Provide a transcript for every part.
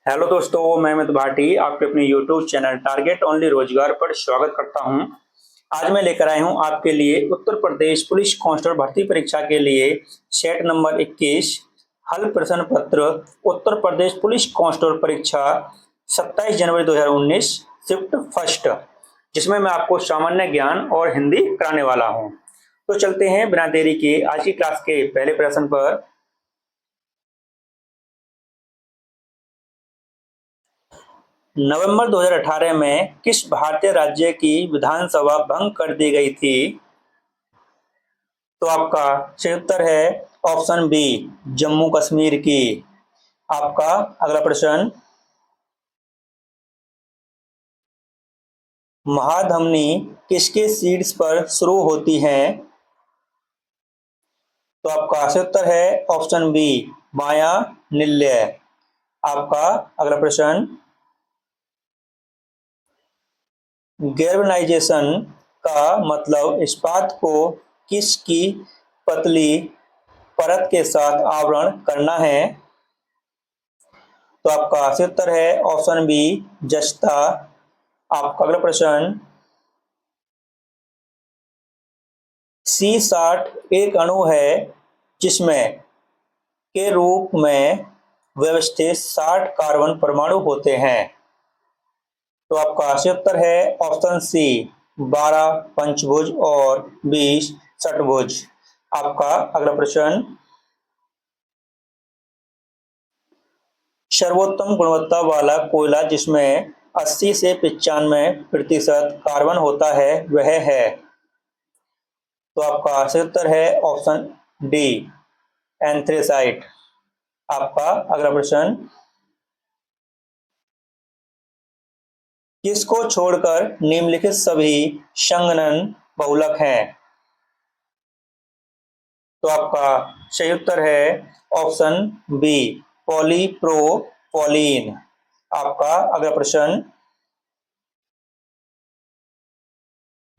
Hello दोस्तों, मैं अमित भाटी आपके अपने यूट्यूब चैनल टारगेट ओनली रोजगार पर स्वागत करता हूं। आज मैं लेकर आया हूं आपके लिए उत्तर प्रदेश पुलिस कांस्टेबल भर्ती परीक्षा के लिए सेट नंबर 21 हल प्रश्न पत्र उत्तर प्रदेश पुलिस कांस्टेबल परीक्षा 27 जनवरी 2019 शिफ्ट फर्स्ट, जिसमें मैं आपको सामान्य ज्ञान और हिंदी कराने वाला हूं। तो चलते हैं बिना देरी के आज की क्लास के पहले प्रश्न पर। नवंबर 2018 में किस भारतीय राज्य की विधानसभा भंग कर दी गई थी? तो आपका सही उत्तर है ऑप्शन बी, जम्मू कश्मीर की। आपका अगला प्रश्न, महाधमनी किसके शीर्ष पर शुरू होती है? तो आपका सही उत्तर है ऑप्शन बी, माया निल्य। आपका अगला प्रश्न, गैल्वेनाइजेशन का मतलब इस्पात को किसकी पतली परत के साथ आवरण करना है? तो आपका सही उत्तर है ऑप्शन बी, जस्ता। आपका अगला प्रश्न, C60 एक अणु है जिसमें के रूप में व्यवस्थित 60 कार्बन परमाणु होते हैं। तो आपका सही उत्तर है ऑप्शन सी, 12 पंचभुज और 20 षटभुज। आपका अगला प्रश्न, सर्वोत्तम गुणवत्ता वाला कोयला जिसमें 80 से 95% कार्बन होता है वह है? तो आपका सही उत्तर है ऑप्शन डी, एंथ्रेसाइट। आपका अगला प्रश्न, किसको छोड़कर निम्नलिखित सभी संघनन बहुलक हैं? तो आपका सही उत्तर है ऑप्शन बी, पॉलीप्रोपॉलीन। आपका अगला प्रश्न,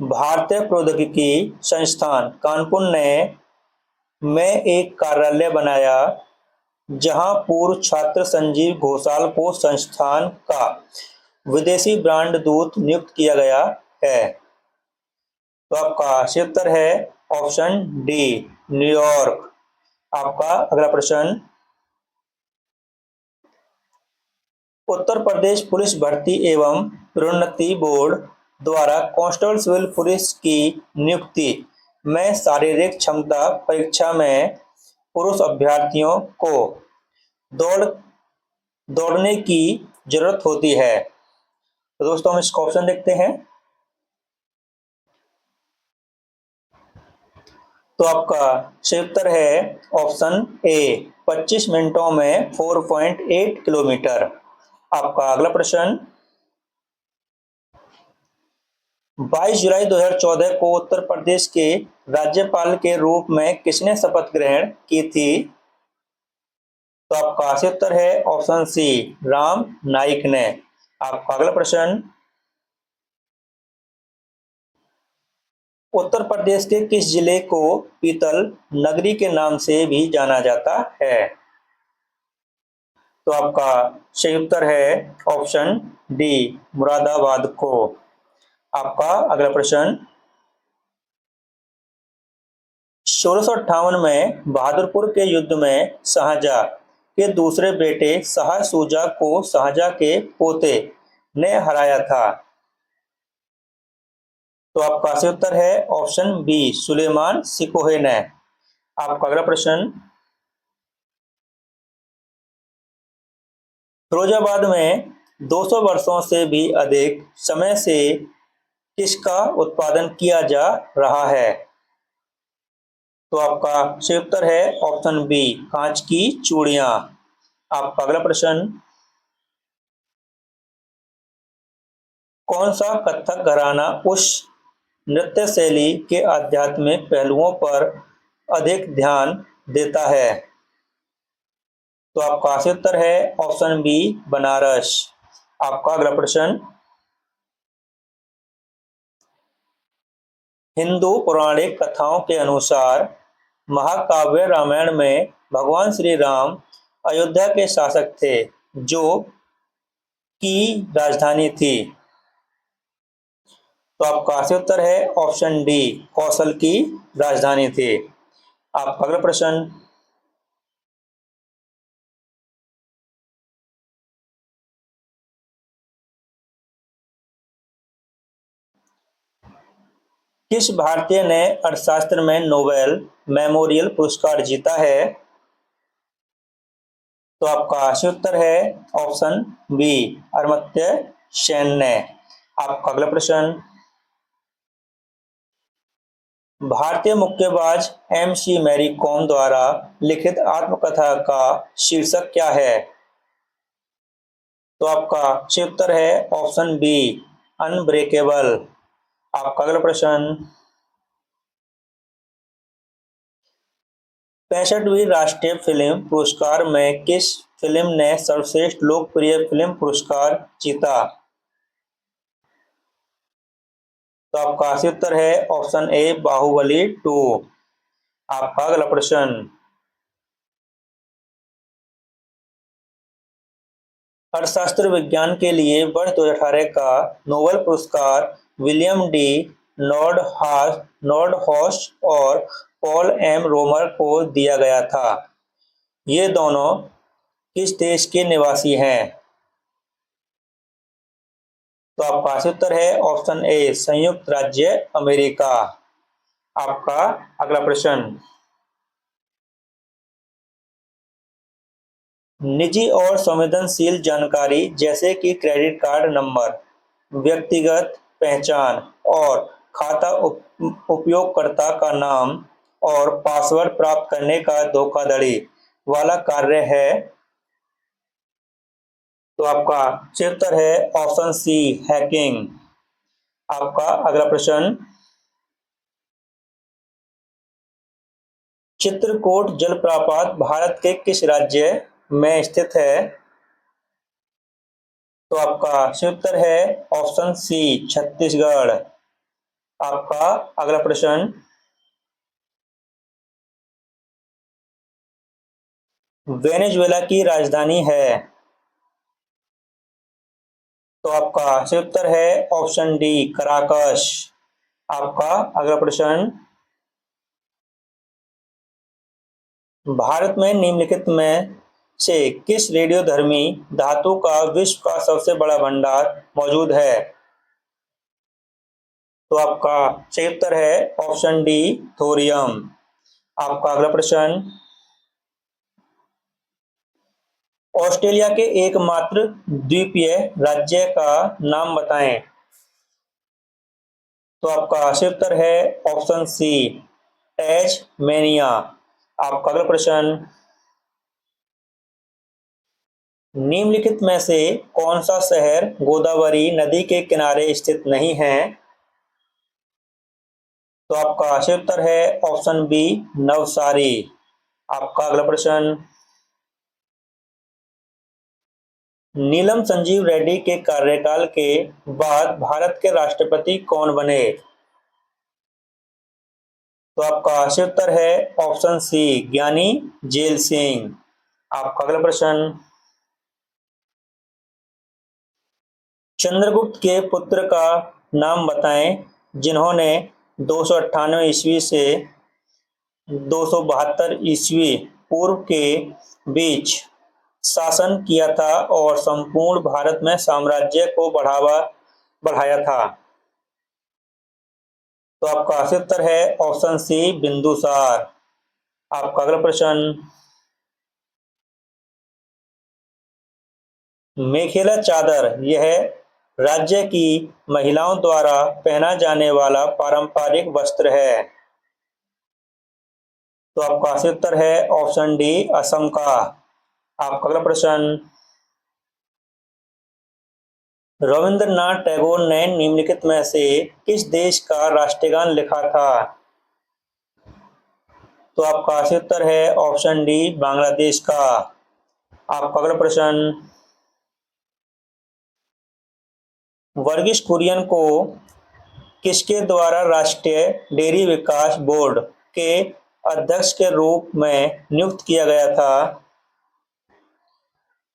भारतीय प्रौद्योगिकी संस्थान कानपुर ने में एक कार्यालय बनाया जहां पूर्व छात्र संजीव घोषाल को संस्थान का विदेशी ब्रांड दूत नियुक्त किया गया है? तो आपका सही उत्तर है ऑप्शन डी, न्यूयॉर्क। आपका अगला प्रश्न, उत्तर प्रदेश पुलिस भर्ती एवं प्रोन्नति बोर्ड द्वारा कांस्टेबल सिविल पुलिस की नियुक्ति में शारीरिक क्षमता परीक्षा में पुरुष अभ्यर्थियों को दौड़ दौड़ने की जरूरत होती है। तो दोस्तों हम इसका ऑप्शन देखते हैं। तो आपका सही उत्तर है ऑप्शन ए, 25 मिनटों में 4.8 किलोमीटर। आपका अगला प्रश्न, 22 जुलाई 2014 को उत्तर प्रदेश के राज्यपाल के रूप में किसने शपथ ग्रहण की थी? तो आपका सही उत्तर है ऑप्शन सी, राम नाईक ने। आपका अगला प्रश्न, उत्तर प्रदेश के किस जिले को पीतल नगरी के नाम से भी जाना जाता है? तो आपका सही उत्तर है ऑप्शन डी, मुरादाबाद को। आपका अगला प्रश्न, 1658 में बहादुरपुर के युद्ध में शाहजहां के दूसरे बेटे शाह शुजा को शाहजहां के पोते ने हराया था? तो आपका सही उत्तर है ऑप्शन बी, सुलेमान सिकोहे ने। आपका अगला प्रश्न, फिरोजाबाद में 200 वर्षों से भी अधिक समय से किसका उत्पादन किया जा रहा है? तो आपका सही उत्तर है ऑप्शन बी, कांच की चूड़ियां। आपका अगला प्रश्न, कौन सा कथक घराना उस नृत्य शैली के आध्यात्मिक पहलुओं पर अधिक ध्यान देता है? तो आपका सही उत्तर है ऑप्शन बी, बनारस। आपका अगला प्रश्न, हिंदू पौराणिक कथाओं के अनुसार महाकाव्य रामायण में भगवान श्री राम अयोध्या के शासक थे जो की राजधानी थी? तो आपका सही उत्तर है ऑप्शन डी, कौशल की राजधानी थी। आपका अगला प्रश्न, किस भारतीय ने अर्थशास्त्र में नोबेल मेमोरियल पुरस्कार जीता है? तो आपका सही उत्तर है ऑप्शन बी, अमर्त्य सेन ने। आपका अगला प्रश्न, भारतीय मुक्केबाज एम.सी. मैरी कॉम द्वारा लिखित आत्मकथा का शीर्षक क्या है? तो आपका सही उत्तर है ऑप्शन बी, अनब्रेकेबल। आपका अगला प्रश्न, 65वीं राष्ट्रीय फिल्म पुरस्कार में किस फिल्म ने सर्वश्रेष्ठ लोकप्रिय फिल्म पुरस्कार जीता? तो आपका सही उत्तर है ऑप्शन ए, बाहुबली 2। आपका अगला प्रश्न, अर्थशास्त्र विज्ञान के लिए वर्ष 2018 का नोबेल पुरस्कार विलियम डी नॉर्डहॉस और पॉल एम रोमर को दिया गया था। ये दोनों किस देश के निवासी हैं? तो आपका सही उत्तर है ऑप्शन ए, संयुक्त राज्य अमेरिका। आपका अगला प्रश्न, निजी और संवेदनशील जानकारी जैसे कि क्रेडिट कार्ड नंबर, व्यक्तिगत पहचान और खाता उपयोगकर्ता का नाम और पासवर्ड प्राप्त करने का धोखाधड़ी वाला कार्य है। तो आपका सही उत्तर है ऑप्शन सी, हैकिंग। आपका अगला प्रश्न, चित्रकूट जलप्रपात भारत के किस राज्य में स्थित है? तो आपका सही उत्तर है ऑप्शन सी, छत्तीसगढ़। आपका अगला प्रश्न, वेनेजुएला की राजधानी है? तो आपका सही उत्तर है ऑप्शन डी, कराकस। आपका अगला प्रश्न, भारत में निम्नलिखित में से किस रेडियोधर्मी धातु का विश्व का सबसे बड़ा भंडार मौजूद है? तो आपका सही उत्तर है ऑप्शन डी, थोरियम। आपका अगला प्रश्न, ऑस्ट्रेलिया के एकमात्र द्वीपीय राज्य का नाम बताएं। तो आपका सही उत्तर है ऑप्शन सी, टैस्मेनिया। आपका अगला प्रश्न, निम्नलिखित में से कौन सा शहर गोदावरी नदी के किनारे स्थित नहीं है? तो आपका सही उत्तर है ऑप्शन बी, नवसारी। आपका अगला प्रश्न, नीलम संजीव रेड्डी के कार्यकाल के बाद भारत के राष्ट्रपति कौन बने? तो आपका सही उत्तर है ऑप्शन सी, ज्ञानी जेल सिंह। आपका अगला प्रश्न, चंद्रगुप्त के पुत्र का नाम बताएं जिन्होंने 298 ईस्वी से 272 ईस्वी पूर्व के बीच शासन किया था और संपूर्ण भारत में साम्राज्य को बढ़ाया था। तो आपका सही उत्तर है ऑप्शन सी, बिंदुसार। आपका अगला प्रश्न, मेखेला चादर यह राज्य की महिलाओं द्वारा पहना जाने वाला पारंपरिक वस्त्र है। तो आपका सही उत्तर है ऑप्शन डी, असम का। आपका अगला प्रश्न, रविंद्रनाथ टैगोर ने निम्नलिखित में से किस देश का राष्ट्रगान लिखा था? तो आपका सही उत्तर है ऑप्शन डी, बांग्लादेश का। आपका अगला प्रश्न, वर्गीस कुरियन को किसके द्वारा राष्ट्रीय डेयरी विकास बोर्ड के अध्यक्ष के रूप में नियुक्त किया गया था?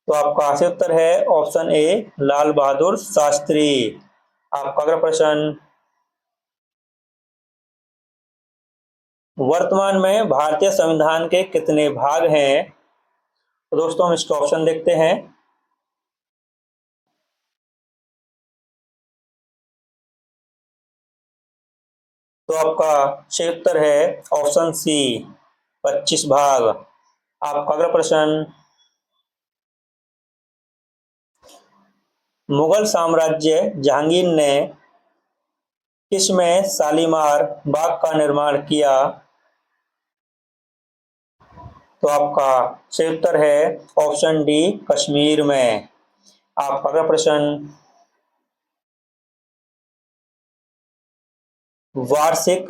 तो आपका सही उत्तर है ऑप्शन ए लाल बहादुर शास्त्री। आपका अगला प्रश्न, वर्तमान में भारतीय संविधान के कितने भाग हैं? तो दोस्तों हम इसका ऑप्शन देखते हैं। तो आपका सही उत्तर है ऑप्शन सी 25 भाग। आपका अगला प्रश्न, मुगल साम्राज्य जहांगीर ने किस में शालीमार बाग का निर्माण किया? तो आपका सही उत्तर है ऑप्शन डी कश्मीर में। आपका अगला प्रश्न, वार्षिक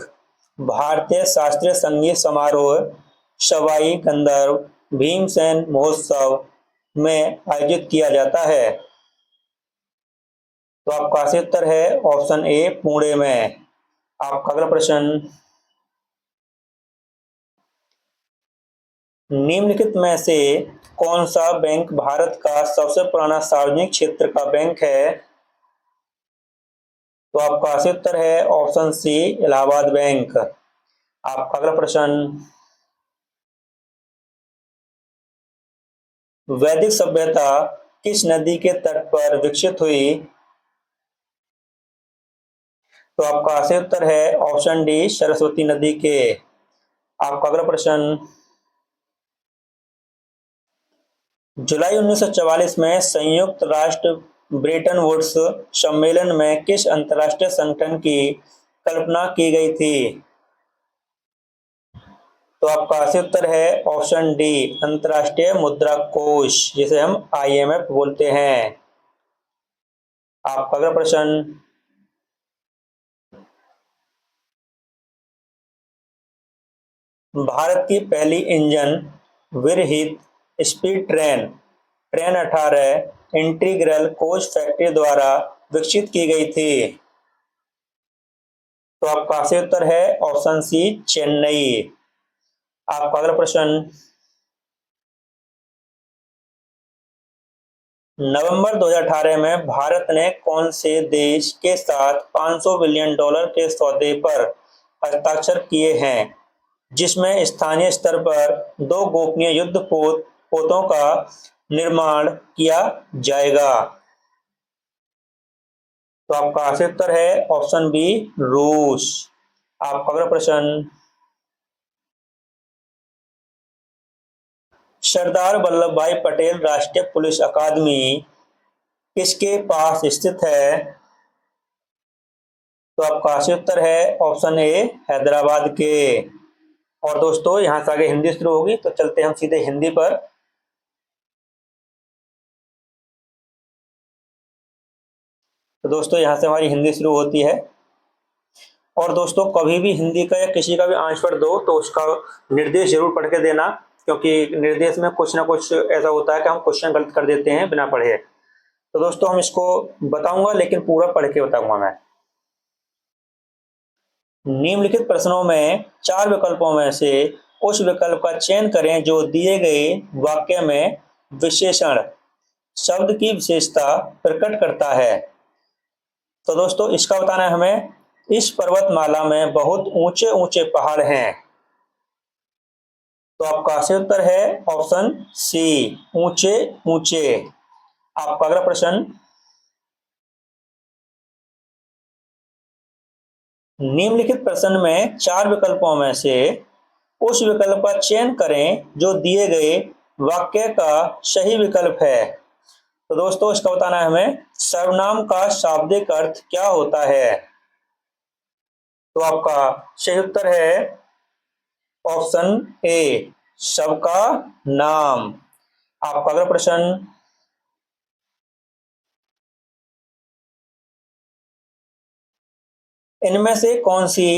भारतीय शास्त्रीय संगीत समारोह सवाई गंधर्व भीमसेन महोत्सव में आयोजित किया जाता है? तो आपका सही उत्तर है ऑप्शन ए पुणे में। आपका अगला प्रश्न, निम्नलिखित में से कौन सा बैंक भारत का सबसे पुराना सार्वजनिक क्षेत्र का बैंक है? तो आपका सही उत्तर है ऑप्शन सी इलाहाबाद बैंक। आपका अगला प्रश्न, वैदिक सभ्यता किस नदी के तट पर विकसित हुई? तो आपका सही उत्तर है ऑप्शन डी सरस्वती नदी के। आपका अगला प्रश्न, जुलाई 1944 में संयुक्त राष्ट्र ब्रेटन वुड्स सम्मेलन में किस अंतर्राष्ट्रीय संगठन की कल्पना की गई थी? तो आपका सही उत्तर है ऑप्शन डी अंतर्राष्ट्रीय मुद्रा कोष, जिसे हम आईएमएफ बोलते हैं। आपका अगला प्रश्न, भारत की पहली इंजन विरहित speed train train 18 integral coach factory द्वारा विकसित की गई थी? तो आपका सही उत्तर है ऑप्शन सी चेन्नई। आपका अगला प्रश्न, नवंबर 2018 में भारत ने कौन से देश के साथ $500 बिलियन के सौदे पर हस्ताक्षर किए हैं जिसमें स्थानीय स्तर पर 2 गोपनीय युद्ध पोतों का निर्माण किया जाएगा? तो आपका सही उत्तर है ऑप्शन बी रूस। आपका अगला प्रश्न, सरदार वल्लभ भाई पटेल राष्ट्रीय पुलिस अकादमी किसके पास स्थित है? तो आपका सही उत्तर है ऑप्शन ए हैदराबाद के। और दोस्तों यहाँ से आगे हिंदी शुरू होगी, तो चलते हम सीधे हिंदी पर। तो दोस्तों यहाँ से हमारी हिंदी शुरू होती है। और दोस्तों कभी भी हिंदी का या किसी का भी आंसर दो तो उसका निर्देश जरूर पढ़ के देना, क्योंकि निर्देश में कुछ ना कुछ ऐसा होता है कि हम क्वेश्चन गलत कर देते हैं बिना पढ़े। तो दोस्तों हम इसको बताऊंगा लेकिन पूरा पढ़ के बताऊंगा मैं। निम्नलिखित प्रश्नों में 4 विकल्पों में से उस विकल्प का चयन करें जो दिए गए वाक्य में विशेषण शब्द की विशेषता प्रकट करता है। तो दोस्तों इसका बताना है हमें, इस पर्वतमाला में बहुत ऊंचे ऊंचे पहाड़ हैं। तो आपका सही उत्तर है ऑप्शन सी ऊंचे ऊंचे। आपका अगला प्रश्न, निम्नलिखित प्रश्न में 4 विकल्पों में से उस विकल्प का चयन करें जो दिए गए वाक्य का सही विकल्प है। तो दोस्तों इसका बताना है हमें, सर्वनाम का शाब्दिक अर्थ क्या होता है? तो आपका सही उत्तर है ऑप्शन ए सबका नाम। आपका अगला प्रश्न, इनमें से कौन सी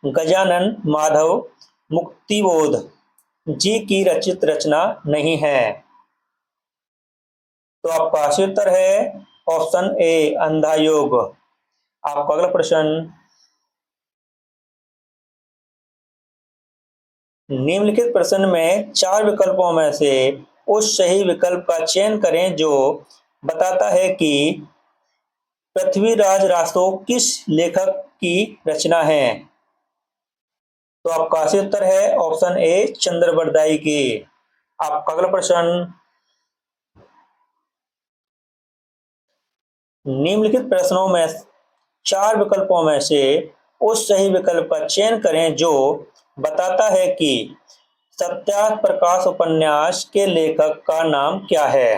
गजानन माधव मुक्तिबोध जी की रचित रचना नहीं है? तो आपका सही उत्तर है ऑप्शन ए अंधा योग। आपका अगला प्रश्न, निम्नलिखित प्रश्न में 4 विकल्पों में से उस सही विकल्प का चयन करें जो बताता है कि पृथ्वीराज रासो किस लेखक की रचना है। तो आपका सही उत्तर है ऑप्शन ए चंद्रबरदाई की। आपका अगला प्रश्न, निम्नलिखित प्रश्नों में 4 विकल्पों में से उस सही विकल्प का चयन करें जो बताता है कि सत्यार्थ प्रकाश उपन्यास के लेखक का नाम क्या है।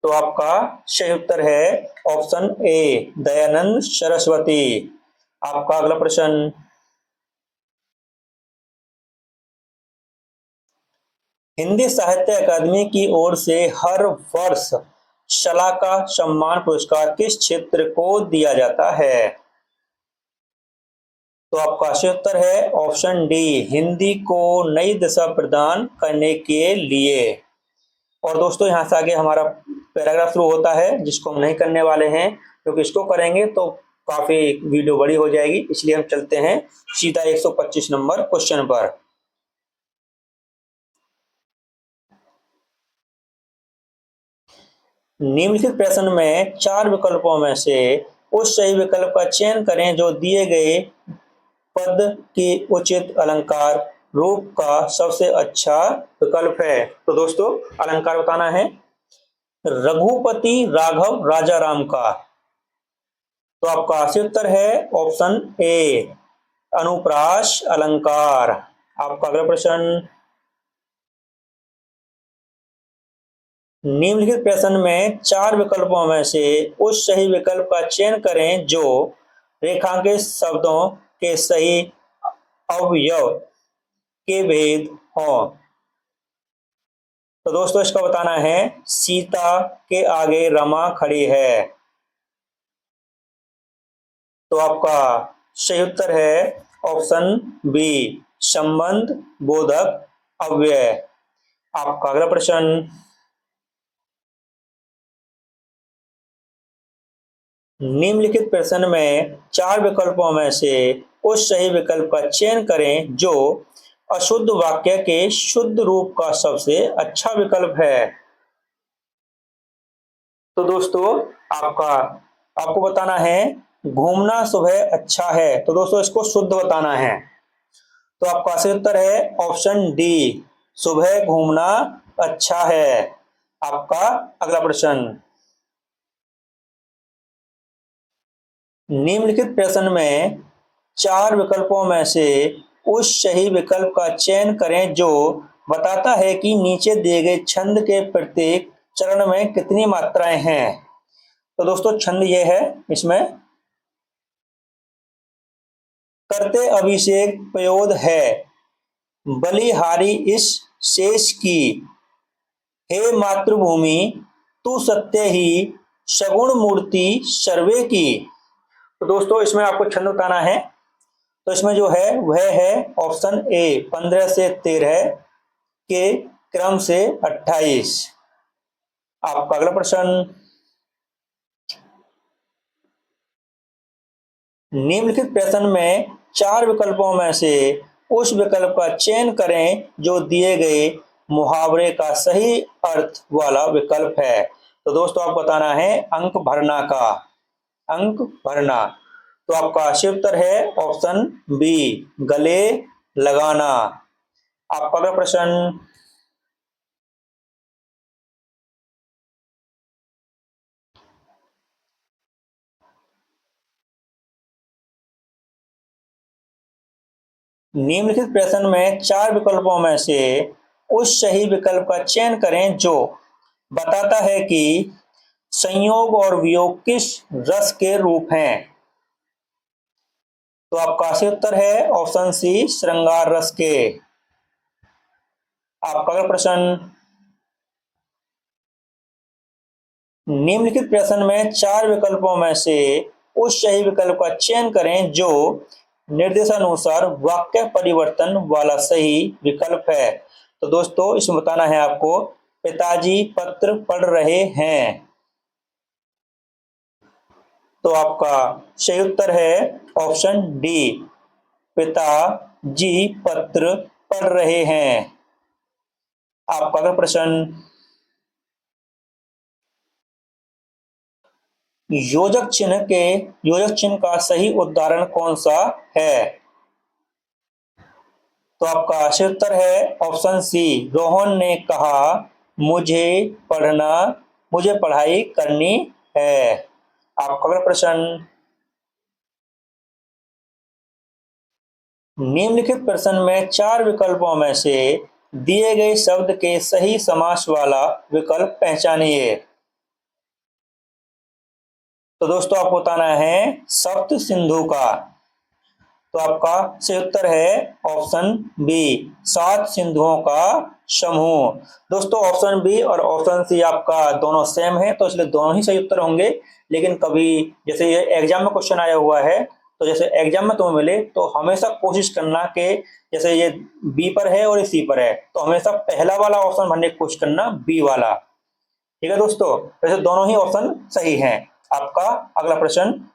तो आपका सही उत्तर है ऑप्शन ए दयानंद सरस्वती। आपका अगला प्रश्न, हिंदी साहित्य अकादमी की ओर से हर वर्ष शलाका सम्मान पुरस्कार किस क्षेत्र को दिया जाता है। तो आपका सही उत्तर है ऑप्शन डी हिंदी को नई दिशा प्रदान करने के लिए। और दोस्तों यहाँ से आगे हमारा पैराग्राफ शुरू होता है जिसको हम नहीं करने वाले हैं क्योंकि इसको करेंगे तो काफी वीडियो बड़ी हो जाएगी, इसलिए हम चलते हैं सीधा 125 नंबर क्वेश्चन पर। निम्नलिखित प्रश्न में 4 विकल्पों में से उस सही विकल्प का चयन करें जो दिए गए पद के उचित अलंकार रूप का सबसे अच्छा विकल्प है। तो दोस्तों अलंकार बताना है, रघुपति राघव राजा राम का। तो आपका सही उत्तर है ऑप्शन ए अनुप्रास अलंकार। आपका अगला प्रश्न, निम्नलिखित प्रश्न में 4 विकल्पों में से उस सही विकल्प का चयन करें जो रेखांकित शब्दों के सही अवयव के भेद हो। तो दोस्तों इसका बताना है, सीता के आगे रमा खड़ी है। तो आपका सही उत्तर है ऑप्शन बी संबंध बोधक अव्यय। आपका अगला प्रश्न, निम्नलिखित प्रश्न में 4 विकल्पों में से उस सही विकल्प का चयन करें जो अशुद्ध वाक्य के शुद्ध रूप का सबसे अच्छा विकल्प है। तो दोस्तों आपको बताना है घूमना सुबह अच्छा है। तो दोस्तों इसको शुद्ध बताना है। तो आपका सही उत्तर है ऑप्शन डी सुबह घूमना अच्छा है। आपका अगला प्रश्न, निम्नलिखित प्रश्न में 4 विकल्पों में से उस सही विकल्प का चयन करें जो बताता है कि नीचे दिए गए छंद के प्रत्येक चरण में कितनी मात्राएं हैं। तो दोस्तों छंद ये है, इसमें करते अभिषेक प्रयोद है बलिहारी इस शेष की, हे मातृभूमि तू सत्य ही सगुण मूर्ति सर्वे की। तो दोस्तों इसमें आपको छंद बताना है। तो इसमें जो है वह है ऑप्शन ए 15 से 13 के क्रम से 28। आपका अगला प्रश्न, निम्नलिखित प्रश्न में 4 विकल्पों में से उस विकल्प का चयन करें जो दिए गए मुहावरे का सही अर्थ वाला विकल्प है। तो दोस्तों आपको बताना है अंक भरना का, अंक भरना। तो आपका सही उत्तर है ऑप्शन बी गले लगाना। आपका अगला प्रश्न, निम्नलिखित प्रश्न में 4 विकल्पों में से उस सही विकल्प का चयन करें जो बताता है कि संयोग और वियोग किस रस के रूप हैं। तो आपका सही उत्तर है ऑप्शन सी श्रृंगार रस के। आपका अगला प्रश्न, निम्नलिखित प्रश्न में 4 विकल्पों में से उस सही विकल्प का चयन करें जो निर्देशानुसार वाक्य परिवर्तन वाला सही विकल्प है। तो दोस्तों इसमें बताना है आपको पिताजी पत्र पढ़ रहे हैं। तो आपका सही उत्तर है ऑप्शन डी पिताजी पत्र पढ़ रहे हैं। आपका अगला प्रश्न, योजक चिन्ह का सही उदाहरण कौन सा है? तो आपका सही उत्तर है ऑप्शन सी, रोहन ने कहा मुझे पढ़ना मुझे पढ़ाई करनी है। आपका अगला प्रश्न, निम्नलिखित प्रश्न में चार विकल्पों में से दिए गए शब्द के सही समास वाला विकल्प पहचानिए। तो दोस्तों आपको बताना है सप्त सिंधु का। तो आपका सही उत्तर है ऑप्शन बी, सात सिंधुओं का समूह। दोस्तों ऑप्शन बी और ऑप्शन सी आपका दोनों सेम है, तो इसलिए दोनों ही सही उत्तर होंगे। लेकिन कभी जैसे ये एग्जाम में क्वेश्चन आया हुआ है, तो जैसे एग्जाम में तुम्हें मिले तो हमेशा कोशिश करना कि जैसे ये बी पर है और ये सी पर है, तो हमेशा पहला वाला ऑप्शन भरने की कोशिश करना, बी वाला। ठीक है दोस्तों, वैसे दोनों ही ऑप्शन सही हैं। आपका अगला प्रश्न,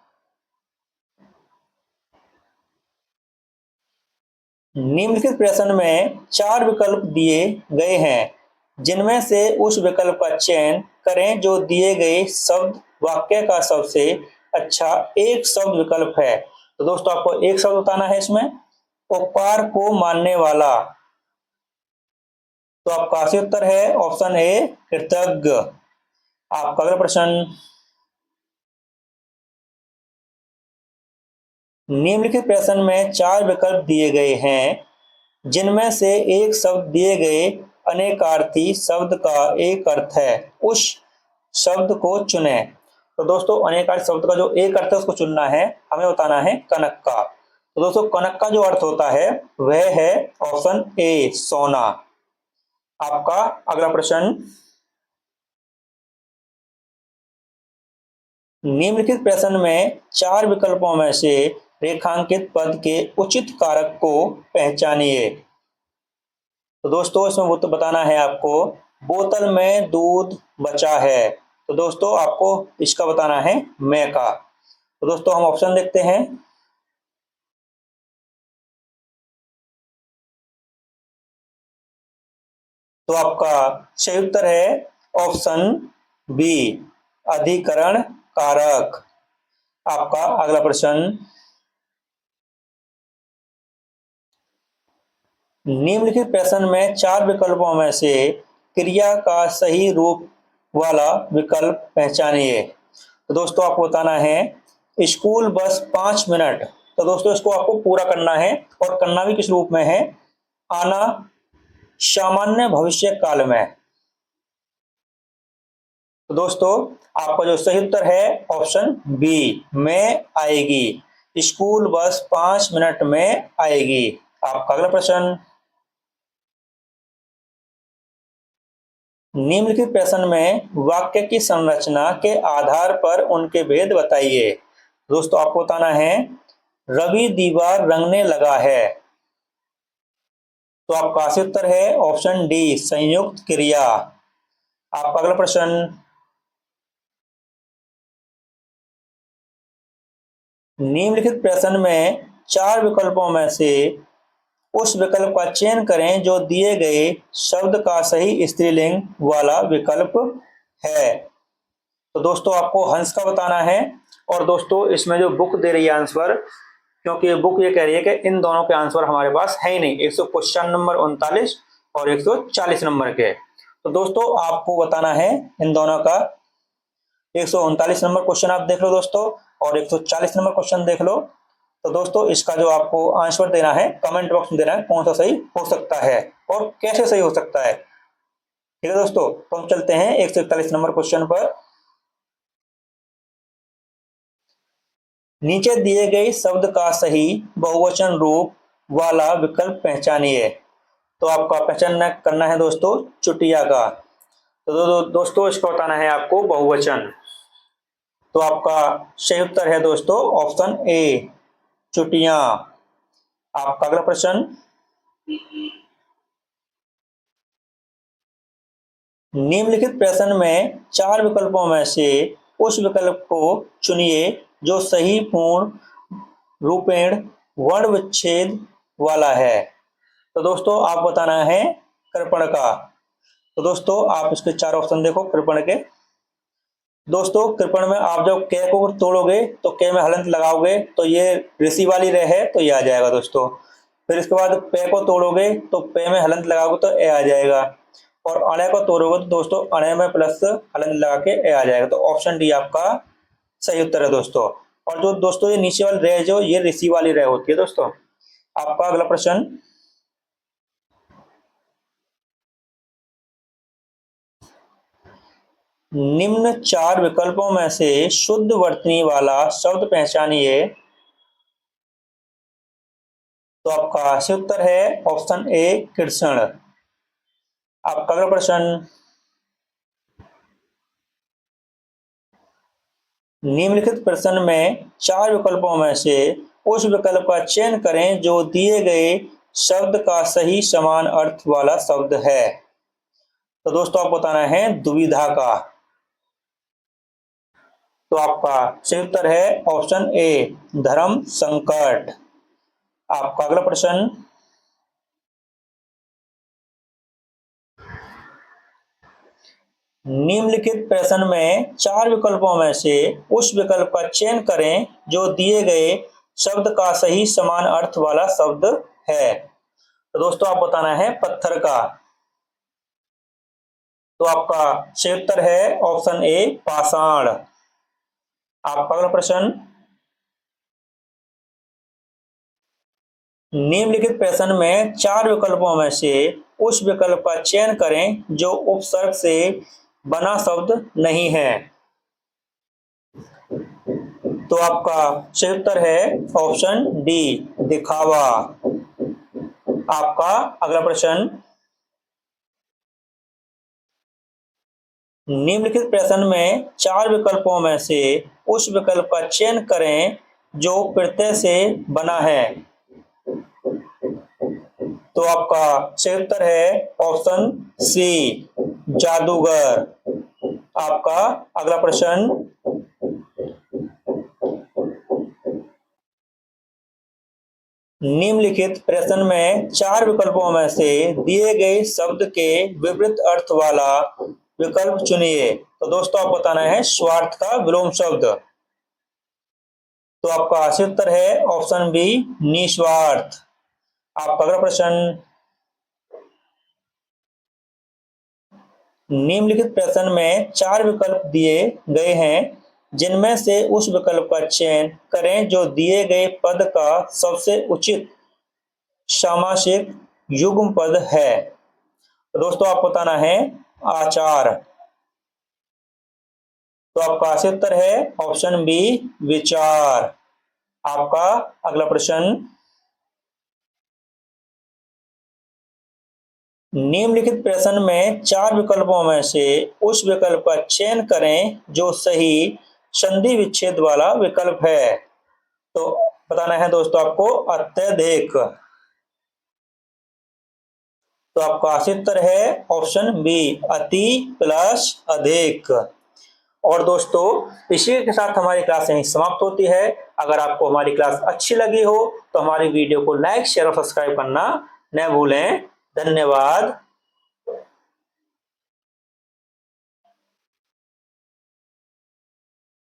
निम्नलिखित प्रश्न में चार विकल्प दिए गए हैं जिनमें से उस विकल्प का चयन करें जो दिए गए शब्द वाक्य का सबसे अच्छा एक शब्द विकल्प है। तो दोस्तों आपको एक शब्द बताना है इसमें, उपकार को मानने वाला। तो आपका सही उत्तर है ऑप्शन ए, कृतज्ञ। आपका अगला प्रश्न, निम्नलिखित प्रश्न में चार विकल्प दिए गए हैं जिनमें से एक शब्द दिए गए अनेकार्थी शब्द का एक अर्थ है, उस शब्द को चुने। तो दोस्तों अनेकार्थी शब्द का जो एक अर्थ है उसको चुनना है, हमें बताना है कनक का। तो दोस्तों कनक का जो अर्थ होता है वह है ऑप्शन ए, सोना। आपका अगला प्रश्न, निम्नलिखित प्रश्न में चार विकल्पों में से रेखांकित पद के उचित कारक को पहचानिए। तो दोस्तों इसमें वो तो बताना है आपको, बोतल में दूध बचा है। तो दोस्तों आपको इसका बताना है मैं का। तो दोस्तों हम ऑप्शन देखते हैं। तो आपका सही उत्तर है ऑप्शन बी, अधिकरण कारक। आपका अगला प्रश्न, निम्नलिखित प्रश्न में चार विकल्पों में से क्रिया का सही रूप वाला विकल्प पहचानिए। तो दोस्तों आपको बताना है स्कूल बस 5 मिनट। तो दोस्तों इसको आपको पूरा करना है, और करना भी किस रूप में है, आना सामान्य भविष्य काल में। तो दोस्तों आपका जो सही उत्तर है ऑप्शन बी, में आएगी। स्कूल बस 5 मिनट में आएगी। आपका अगला प्रश्न, निम्नलिखित प्रश्न में वाक्य की संरचना के आधार पर उनके भेद बताइए। दोस्तों आपको बताना है रवि दीवार रंगने लगा है। तो आपका सही उत्तर है ऑप्शन डी, संयुक्त क्रिया। आपका अगला प्रश्न, निम्नलिखित प्रश्न में चार विकल्पों में से उस विकल्प का चयन करें जो दिए गए शब्द का सही स्त्रीलिंग वाला विकल्प है। तो दोस्तों आपको हंस का बताना है। और दोस्तों इसमें जो बुक दे रही है आंसर, क्योंकि बुक ये कह रही है कि इन दोनों के आंसर हमारे पास है ही नहीं, 100 नंबर 39 और 140 नंबर के। तो दोस्तों आपको बताना है इन दोनों का, 139 नंबर क्वेश्चन आप देख लो दोस्तों, और 140 नंबर क्वेश्चन देख लो। तो दोस्तों इसका जो आपको आंसर देना है कमेंट बॉक्स में देना है, कौन सा सही हो सकता है और कैसे सही हो सकता है। ठीक है दोस्तों, तो हम चलते हैं 141 नंबर क्वेश्चन पर। नीचे दिए गए शब्द का सही बहुवचन रूप वाला विकल्प पहचानिए। तो आपका पहचान करना है दोस्तों चुटिया का। तो दोस्तों इसको बताना है आपको बहुवचन। तो आपका सही उत्तर है दोस्तों ऑप्शन ए, चुटिया। आपका अगला प्रश्न, निम्नलिखित प्रश्न में चार विकल्पों में से उस विकल्प को चुनिए जो सही पूर्ण रूपेण वर्ण विच्छेद वाला है। तो दोस्तों आप बताना है कृपण का। तो दोस्तों आप इसके 4 ऑप्शन देखो कृपण के। दोस्तों कृपण में आप जब के को तोड़ोगे तो के में हलंत लगाओगे तो ये ऋषि वाली रे है तो ये आ जाएगा दोस्तों। फिर इसके बाद पे को तोड़ोगे तो पे में हलंत लगाओगे तो ए आ जाएगा। और अणे को तोड़ोगे तो दोस्तों अणे में प्लस हलंत लगा के ए आ जाएगा। तो ऑप्शन डी आपका सही उत्तर है दोस्तों। और जो दोस्तों ये नीचे वाली रे जो ये ऋषि वाली रे होती है दोस्तों। आपका अगला प्रश्न, निम्न 4 विकल्पों में से शुद्ध वर्तनी वाला शब्द पहचानिए। तो आपका सही उत्तर है ऑप्शन ए कृष्ण। आपका अगला प्रश्न, निम्नलिखित प्रश्न में 4 विकल्पों में से उस विकल्प का चयन करें जो दिए गए शब्द का सही समान अर्थ वाला शब्द है। तो दोस्तों आपको बताना है दुविधा का। तो आपका सही उत्तर है ऑप्शन ए धर्म संकट। आपका अगला प्रश्न, निम्नलिखित प्रश्न में 4 विकल्पों में से उस विकल्प का चयन करें जो दिए गए शब्द का सही समान अर्थ वाला शब्द है। तो दोस्तों आप बताना है पत्थर का। तो आपका सही उत्तर है ऑप्शन ए पाषाण। आपका अगला प्रश्न, निम्नलिखित प्रश्न में 4 विकल्पों में से उस विकल्प का चयन करें जो उपसर्ग से बना शब्द नहीं है। तो आपका सही उत्तर है ऑप्शन डी दिखावा। आपका अगला प्रश्न, निम्नलिखित प्रश्न में 4 विकल्पों में से उस विकल्प का चयन करें जो प्रत्यय से बना है। तो आपका सही उत्तर है ऑप्शन सी जादूगर। आपका अगला प्रश्न, निम्नलिखित प्रश्न में 4 विकल्पों में से दिए गए शब्द के विपरीत अर्थ वाला विकल्प चुनिए। तो दोस्तों आप बताना है स्वार्थ का विलोम शब्द। तो आपका सही उत्तर है ऑप्शन बी निस्वार्थ। आपका अगला प्रश्न, निम्नलिखित प्रश्न में 4 विकल्प दिए गए हैं जिनमें से उस विकल्प का चयन करें जो दिए गए पद का सबसे उचित सामासिक युग्म पद है। तो दोस्तों आप बताना है आचार। तो आपका सही उत्तर है ऑप्शन बी विचार। आपका अगला प्रश्न, निम्नलिखित प्रश्न में 4 विकल्पों में से उस विकल्प का चयन करें जो सही संधि विच्छेद वाला विकल्प है। तो बताना है दोस्तों आपको अत्यधिक। तो आपका सही उत्तर है ऑप्शन बी अति प्लस अधिक। और दोस्तों इसी के साथ हमारी क्लास यहीं समाप्त होती है। अगर आपको हमारी क्लास अच्छी लगी हो तो हमारी वीडियो को लाइक शेयर और सब्सक्राइब करना न भूलें। धन्यवाद।